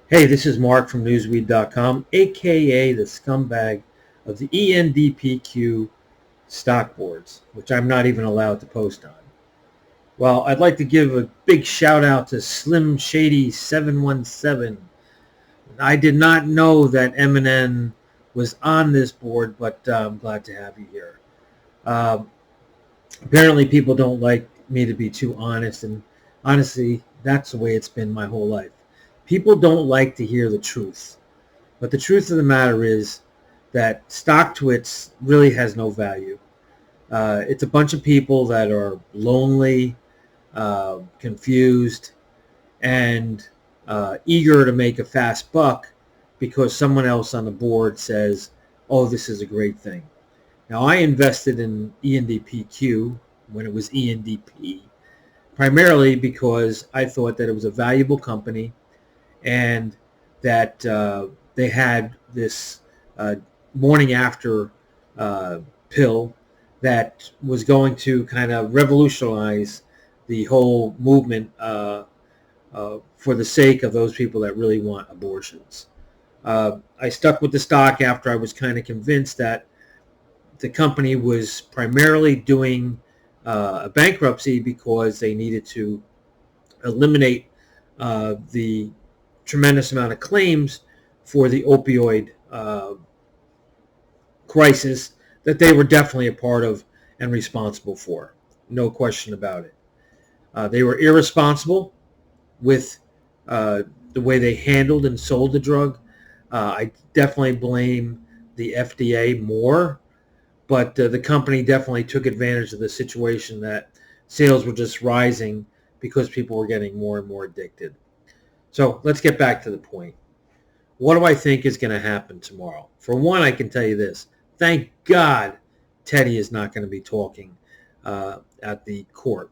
Hey, this is Mark from Newsweed.com, aka the scumbag of the ENDPQ stock boards, which I'm not even allowed to post on. Well, I'd like to give a big shout out to Slim Shady 717. I did not know that Eminem was on this board, but I'm glad to have you here. Uh, Apparently, people don't like me to be too honest, and honestly, that's the way it's been my whole life. People don't like to hear the truth. But the truth of the matter is that Stocktwits really has no value. It's a bunch of people that are lonely, confused, and eager to make a fast buck because someone else on the board says, oh, this is a great thing. Now, I invested in ENDPQ when it was ENDP, primarily because I thought that it was a valuable company and that they had this morning after pill that was going to kind of revolutionize the whole movement for the sake of those people that really want abortions. I stuck with the stock after I was kind of convinced that the company was primarily doing a bankruptcy because they needed to eliminate the tremendous amount of claims for the opioid crisis that they were definitely a part of and responsible for. No question about it. They were irresponsible with the way they handled and sold the drug. I definitely blame the FDA more, but the company definitely took advantage of the situation that sales were just rising because people were getting more and more addicted. So let's get back to the point. What do I think is going to happen tomorrow? For one, I can tell you this. Thank God Teddy is not going to be talking at the court.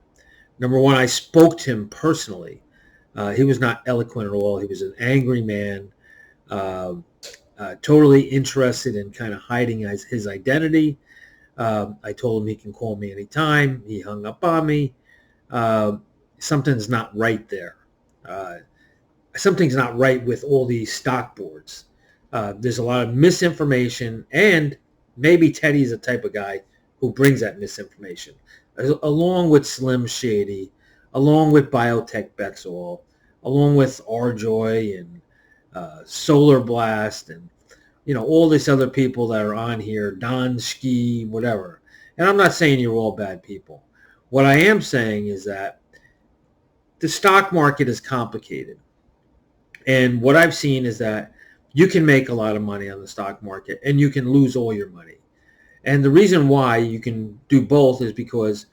Number one, I spoke to him personally. He was not eloquent at all. He was an angry man, totally interested in kind of hiding his identity. I told him he can call me anytime. He hung up on me. Something's not right there. Something's not right with all these stock boards. There's a lot of misinformation, and maybe Teddy's the type of guy who brings that misinformation, along with Slim Shady, along with Biotech Bexall, along with Arjoy and Solar Blast, and all these other people that are on here, Don Ski, whatever. And I'm not saying you're all bad people. What I am saying is that the stock market is complicated. And what I've seen is that you can make a lot of money on the stock market and you can lose all your money. And the reason why you can do both is because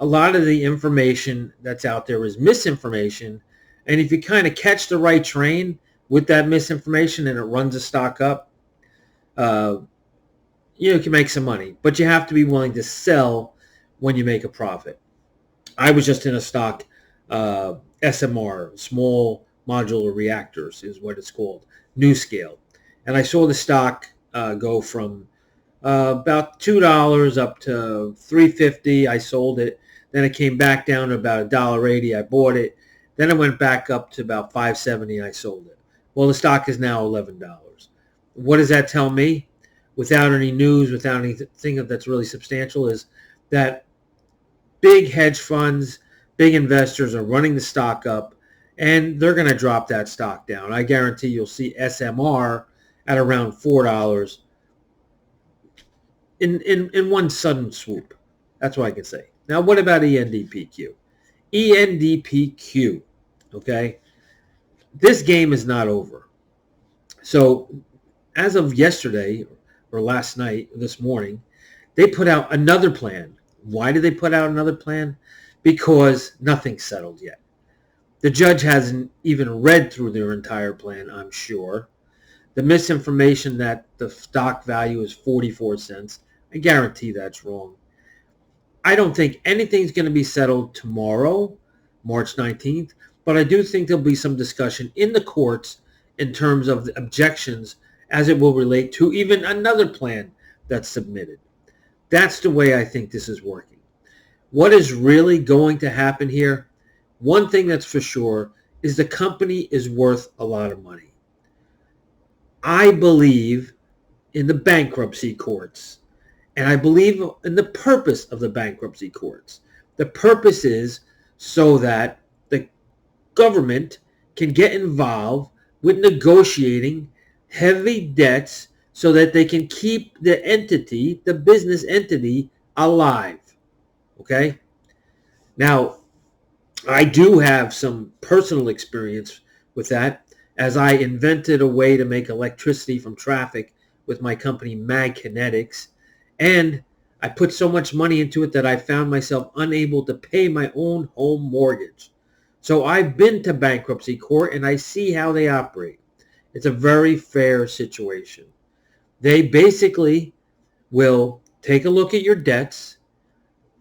a lot of the information that's out there is misinformation. And if you kind of catch the right train with that misinformation and it runs the stock up, you can make some money. But you have to be willing to sell when you make a profit. I was just in a stock, SMR, small modular reactors is what it's called, new scale. And I saw the stock go from about $2 up to $3.50. I sold it. Then it came back down to about $1.80. I bought it. Then it went back up to about $5.70. I sold it. Well, the stock is now $11. What does that tell me? Without any news, without anything that's really substantial, is that big hedge funds, big investors are running the stock up, and they're going to drop that stock down. I guarantee you'll see SMR at around $4 in one sudden swoop. That's what I can say. Now, what about ENDPQ? ENDPQ, okay? This game is not over. So as of yesterday or last night, this morning, they put out another plan. Why did they put out another plan? Because nothing's settled yet. The judge hasn't even read through their entire plan, I'm sure. The misinformation that the stock value is 44 cents, I guarantee that's wrong. I don't think anything's going to be settled tomorrow, March 19th, but I do think there'll be some discussion in the courts in terms of the objections as it will relate to even another plan that's submitted. That's the way I think this is working. What is really going to happen here? One thing that's for sure is the company is worth a lot of money. I believe in the bankruptcy courts, and I believe in the purpose of the bankruptcy courts. The purpose is so that the government can get involved with negotiating heavy debts so that they can keep the entity, the business entity, alive. Okay? Now, I do have some personal experience with that, as I invented a way to make electricity from traffic with my company MagKinetics, and I put so much money into it that I found myself unable to pay my own home mortgage. So I've been to bankruptcy court and I see how they operate. It's a very fair situation. They basically will take a look at your debts,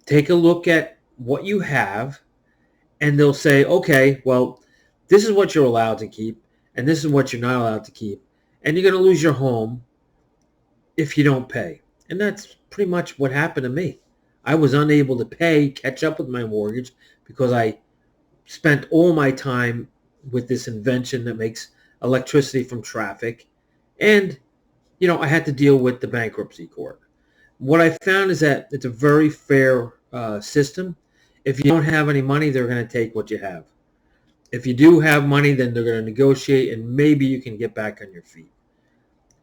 take a look at what you have, and they'll say, okay, well, this is what you're allowed to keep, and this is what you're not allowed to keep, and you're going to lose your home if you don't pay. And that's pretty much what happened to me. I was unable to catch up with my mortgage, because I spent all my time with this invention that makes electricity from traffic, and, I had to deal with the bankruptcy court. What I found is that it's a very fair system. If you don't have any money, they're going to take what you have. If you do have money, then they're going to negotiate, and maybe you can get back on your feet.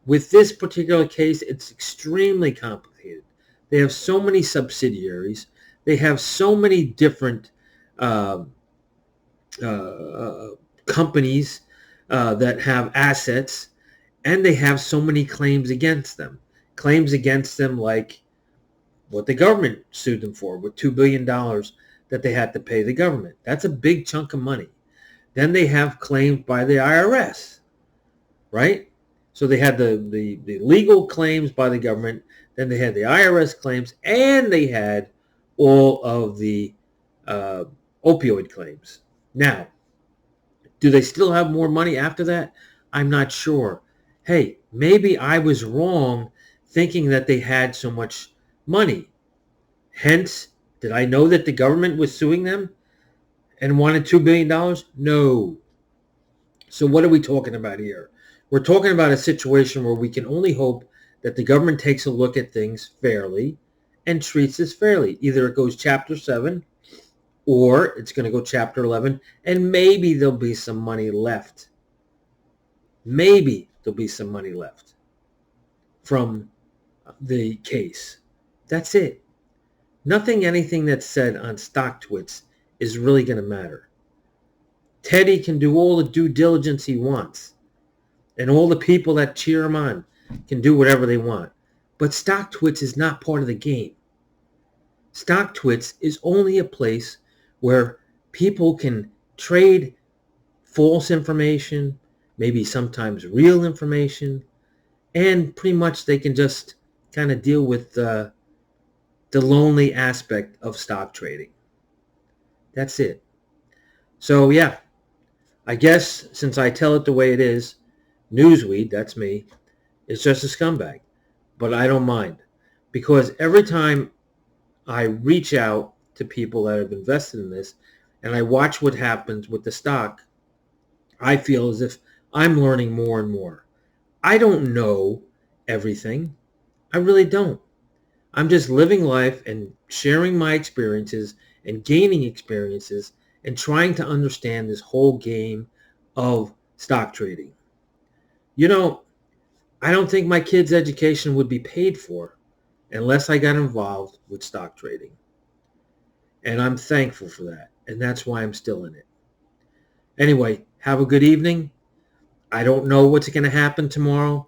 With this particular case, it's extremely complicated. They have so many subsidiaries. They have so many different companies that have assets, and they have so many claims against them. Claims against them like what the government sued them for, with $2 billion that they had to pay the government. That's a big chunk of money. Then they have claims by the IRS, right? So they had the legal claims by the government, then they had the IRS claims, and they had all of the opioid claims. Now, do they still have more money after that? I'm not sure. Hey, maybe I was wrong thinking that they had so much money. Hence, did I know that the government was suing them and wanted $2 billion? No. So what are we talking about here? We're talking about a situation where we can only hope that the government takes a look at things fairly and treats this fairly. Either it goes Chapter 7 or it's going to go Chapter 11, and maybe there'll be some money left. Maybe there'll be some money left from the case. That's it. Anything that's said on Stocktwits is really going to matter. Teddy can do all the due diligence he wants, and all the people that cheer him on can do whatever they want. But Stocktwits is not part of the game. Stocktwits is only a place where people can trade false information, maybe sometimes real information, and pretty much they can just kind of deal with the lonely aspect of stock trading. That's it. So yeah, I guess since I tell it the way it is, Newsweed, that's me, is just a scumbag. But I don't mind, because every time I reach out to people that have invested in this and I watch what happens with the stock, I feel as if I'm learning more and more. I don't know everything. I really don't. I'm just living life and sharing my experiences and gaining experiences and trying to understand this whole game of stock trading. I don't think my kids' education would be paid for unless I got involved with stock trading. And I'm thankful for that. And that's why I'm still in it. Anyway, have a good evening. I don't know what's going to happen tomorrow.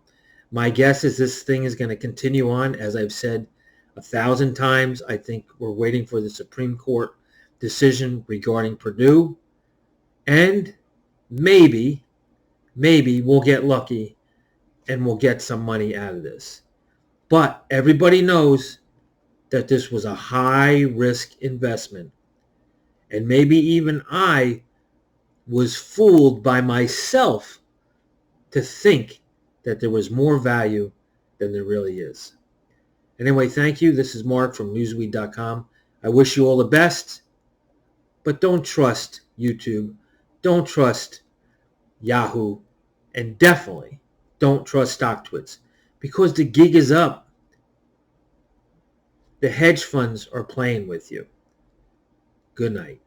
My guess is this thing is going to continue on. As I've said 1,000 times, I think we're waiting for the Supreme Court decision regarding Purdue. And maybe we'll get lucky and we'll get some money out of this. But everybody knows that this was a high-risk investment. And maybe even I was fooled by myself to think that there was more value than there really is. Anyway, thank you. This is Mark from Newsweed.com. I wish you all the best, but don't trust YouTube. Don't trust Yahoo. And definitely don't trust Stocktwits because the gig is up. The hedge funds are playing with you. Good night.